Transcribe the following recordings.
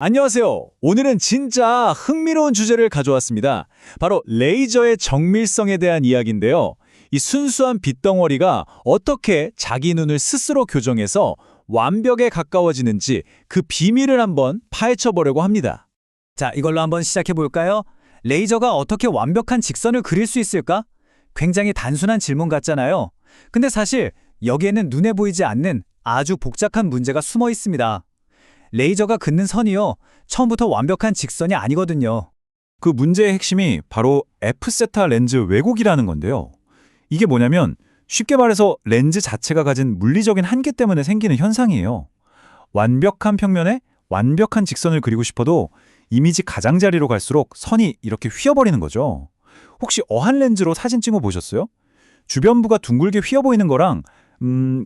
안녕하세요. 오늘은 진짜 흥미로운 주제를 가져왔습니다. 바로 레이저의 정밀성에 대한 이야기인데요. 이 순수한 빛덩어리가 어떻게 자기 눈을 스스로 교정해서 완벽에 가까워지는지 그 비밀을 한번 파헤쳐 보려고 합니다. 자, 이걸로 한번 시작해 볼까요? 레이저가 어떻게 완벽한 직선을 그릴 수 있을까? 굉장히 단순한 질문 같잖아요. 근데 사실 여기에는 눈에 보이지 않는 아주 복잡한 문제가 숨어 있습니다. 레이저가 긋는 선이요, 처음부터 완벽한 직선이 아니거든요. 그 문제의 핵심이 바로 F세타 렌즈 왜곡이라는 건데요. 이게 뭐냐면 쉽게 말해서 렌즈 자체가 가진 물리적인 한계 때문에 생기는 현상이에요. 완벽한 평면에 완벽한 직선을 그리고 싶어도 이미지 가장자리로 갈수록 선이 이렇게 휘어버리는 거죠. 혹시 어한 렌즈로 사진 찍어 보셨어요? 주변부가 둥글게 휘어 보이는 거랑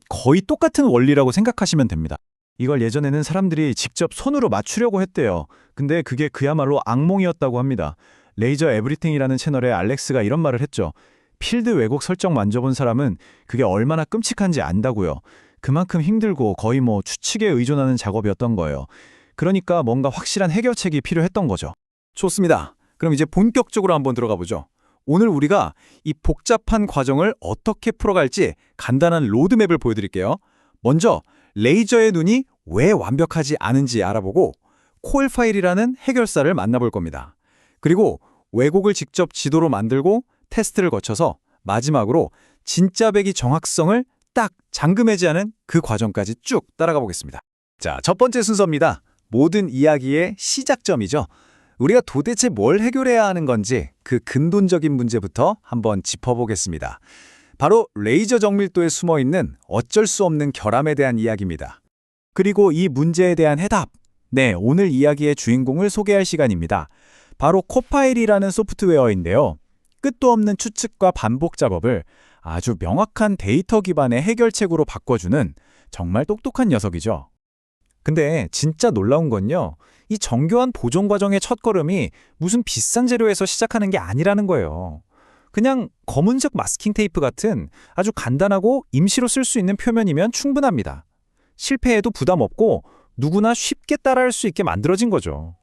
거의 똑같은 원리라고 생각하시면 됩니다. 이걸 예전에는 사람들이 직접 손으로 맞추려고 했대요. 근데 그게 그야말로 악몽이었다고 합니다. 레이저 에브리띵이라는 채널에 알렉스가 이런 말을 했죠. 필드 왜곡 설정 만져본 사람은 그게 얼마나 끔찍한지 안다고요. 그만큼 힘들고 거의 추측에 의존하는 작업이었던 거예요. 그러니까 뭔가 확실한 해결책이 필요했던 거죠. 좋습니다. 그럼 이제 본격적으로 한번 들어가 보죠. 오늘 우리가 이 복잡한 과정을 어떻게 풀어갈지 간단한 로드맵을 보여드릴게요. 먼저 레이저의 눈이 왜 완벽하지 않은지 알아보고 콜 파일이라는 해결사를 만나볼 겁니다. 그리고 왜곡을 직접 지도로 만들고 테스트를 거쳐서 마지막으로 진짜 배기 정확성을 딱 잠금해제하는 그 과정까지 쭉 따라가 보겠습니다. 자, 첫 번째 순서입니다. 모든 이야기의 시작점이죠. 우리가 도대체 뭘 해결해야 하는 건지 그 근본적인 문제부터 한번 짚어보겠습니다. 바로 레이저 정밀도에 숨어있는 어쩔 수 없는 결함에 대한 이야기입니다. 그리고 이 문제에 대한 해답, 오늘 이야기의 주인공을 소개할 시간입니다. 바로 코파일이라는 소프트웨어인데요. 끝도 없는 추측과 반복 작업을 아주 명확한 데이터 기반의 해결책으로 바꿔주는 정말 똑똑한 녀석이죠. 근데 진짜 놀라운 건요, 이 정교한 보정 과정의 첫걸음이 무슨 비싼 재료에서 시작하는 게 아니라는 거예요. 그냥 검은색 마스킹 테이프 같은 아주 간단하고 임시로 쓸 수 있는 표면이면 충분합니다. 실패해도 부담 없고 누구나 쉽게 따라할 수 있게 만들어진 거죠.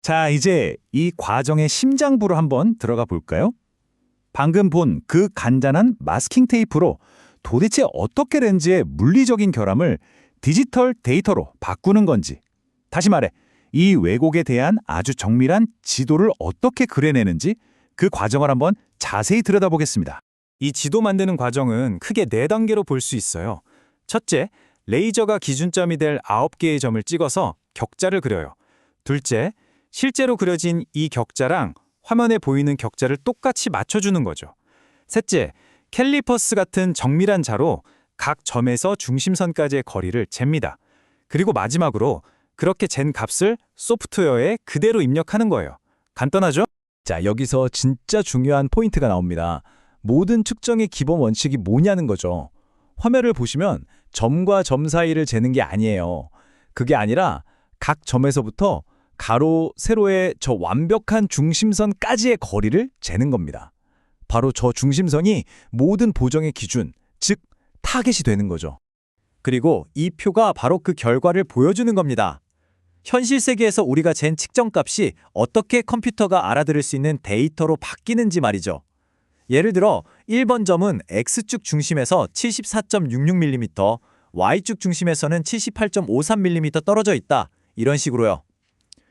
자, 이제 이 과정의 심장부로 한번 들어가 볼까요? 방금 본 그 간단한 마스킹 테이프로 도대체 어떻게 렌즈의 물리적인 결함을 디지털 데이터로 바꾸는 건지, 다시 말해 이 왜곡에 대한 아주 정밀한 지도를 어떻게 그려내는지 그 과정을 한번 자세히 들여다보겠습니다. 이 지도 만드는 과정은 크게 4단계로 볼 수 있어요. 첫째, 레이저가 기준점이 될 9개의 점을 찍어서 격자를 그려요. 둘째, 실제로 그려진 이 격자랑 화면에 보이는 격자를 똑같이 맞춰주는 거죠. 셋째, 캘리퍼스 같은 정밀한 자로 각 점에서 중심선까지의 거리를 잽니다. 그리고 마지막으로 그렇게 잰 값을 소프트웨어에 그대로 입력하는 거예요. 간단하죠? 자, 여기서 진짜 중요한 포인트가 나옵니다. 모든 측정의 기본 원칙이 뭐냐는 거죠. 화면을 보시면 점과 점 사이를 재는 게 아니에요. 그게 아니라 각 점에서부터 가로, 세로의 저 완벽한 중심선까지의 거리를 재는 겁니다. 바로 저 중심선이 모든 보정의 기준, 즉 타겟이 되는 거죠. 그리고 이 표가 바로 그 결과를 보여주는 겁니다. 현실 세계에서 우리가 잰 측정값이 어떻게 컴퓨터가 알아들을 수 있는 데이터로 바뀌는지 말이죠. 예를 들어 1번 점은 X축 중심에서 74.66mm, Y축 중심에서는 78.53mm 떨어져 있다. 이런 식으로요.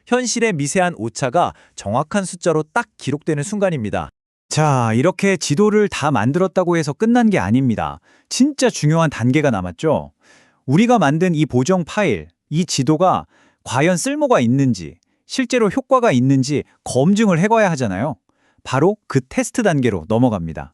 현실의 미세한 오차가 정확한 숫자로 딱 기록되는 순간입니다. 자, 이렇게 지도를 다 만들었다고 해서 끝난 게 아닙니다. 진짜 중요한 단계가 남았죠. 우리가 만든 이 보정 파일, 이 지도가 과연 쓸모가 있는지, 실제로 효과가 있는지 검증을 해봐야 하잖아요. 바로 그 테스트 단계로 넘어갑니다.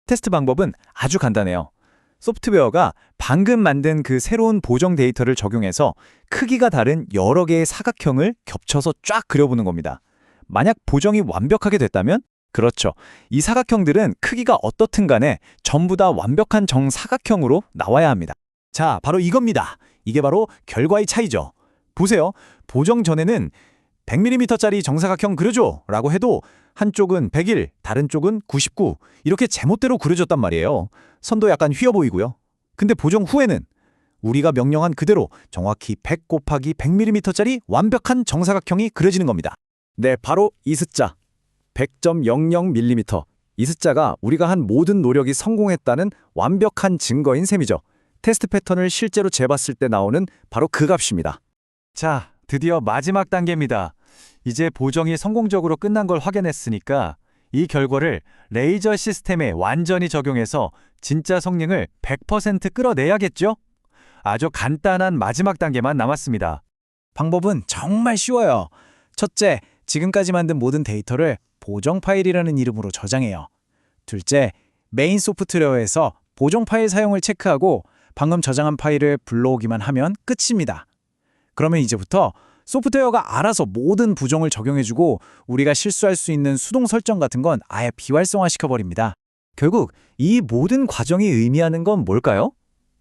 테스트 방법은 아주 간단해요. 소프트웨어가 방금 만든 그 새로운 보정 데이터를 적용해서 크기가 다른 여러 개의 사각형을 겹쳐서 쫙 그려보는 겁니다. 만약 보정이 완벽하게 됐다면? 그렇죠. 이 사각형들은 크기가 어떻든 간에 전부 다 완벽한 정사각형으로 나와야 합니다. 자, 바로 이겁니다. 이게 바로 결과의 차이죠. 보세요. 보정 전에는 100mm짜리 정사각형 그려줘 라고 해도 한쪽은 101, 다른 쪽은 99 이렇게 제멋대로 그려졌단 말이에요. 선도 약간 휘어 보이고요. 근데 보정 후에는 우리가 명령한 그대로 정확히 100 곱하기 100mm짜리 완벽한 정사각형이 그려지는 겁니다. 네, 바로 이 숫자 100.00mm. 이 숫자가 우리가 한 모든 노력이 성공했다는 완벽한 증거인 셈이죠. 테스트 패턴을 실제로 재봤을 때 나오는 바로 그 값입니다. 자, 드디어 마지막 단계입니다. 이제 보정이 성공적으로 끝난 걸 확인했으니까 이 결과를 레이저 시스템에 완전히 적용해서 진짜 성능을 100% 끌어내야겠죠? 아주 간단한 마지막 단계만 남았습니다. 방법은 정말 쉬워요. 첫째, 지금까지 만든 모든 데이터를 보정 파일이라는 이름으로 저장해요. 둘째, 메인 소프트웨어에서 보정 파일 사용을 체크하고 방금 저장한 파일을 불러오기만 하면 끝입니다. 그러면 이제부터 소프트웨어가 알아서 모든 부정을 적용해주고 우리가 실수할 수 있는 수동 설정 같은 건 아예 비활성화시켜버립니다. 결국 이 모든 과정이 의미하는 건 뭘까요?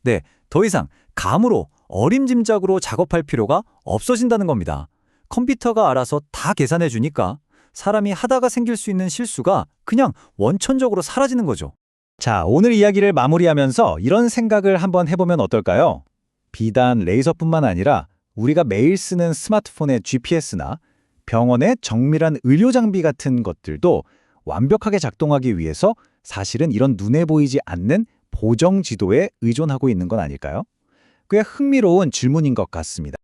네, 더 이상 감으로 어림짐작으로 작업할 필요가 없어진다는 겁니다. 컴퓨터가 알아서 다 계산해 주니까 사람이 하다가 생길 수 있는 실수가 그냥 원천적으로 사라지는 거죠. 자, 오늘 이야기를 마무리하면서 이런 생각을 한번 해보면 어떨까요? 비단 레이저뿐만 아니라 우리가 매일 쓰는 스마트폰의 GPS나 병원의 정밀한 의료 장비 같은 것들도 완벽하게 작동하기 위해서 사실은 이런 눈에 보이지 않는 보정 지도에 의존하고 있는 건 아닐까요? 꽤 흥미로운 질문인 것 같습니다.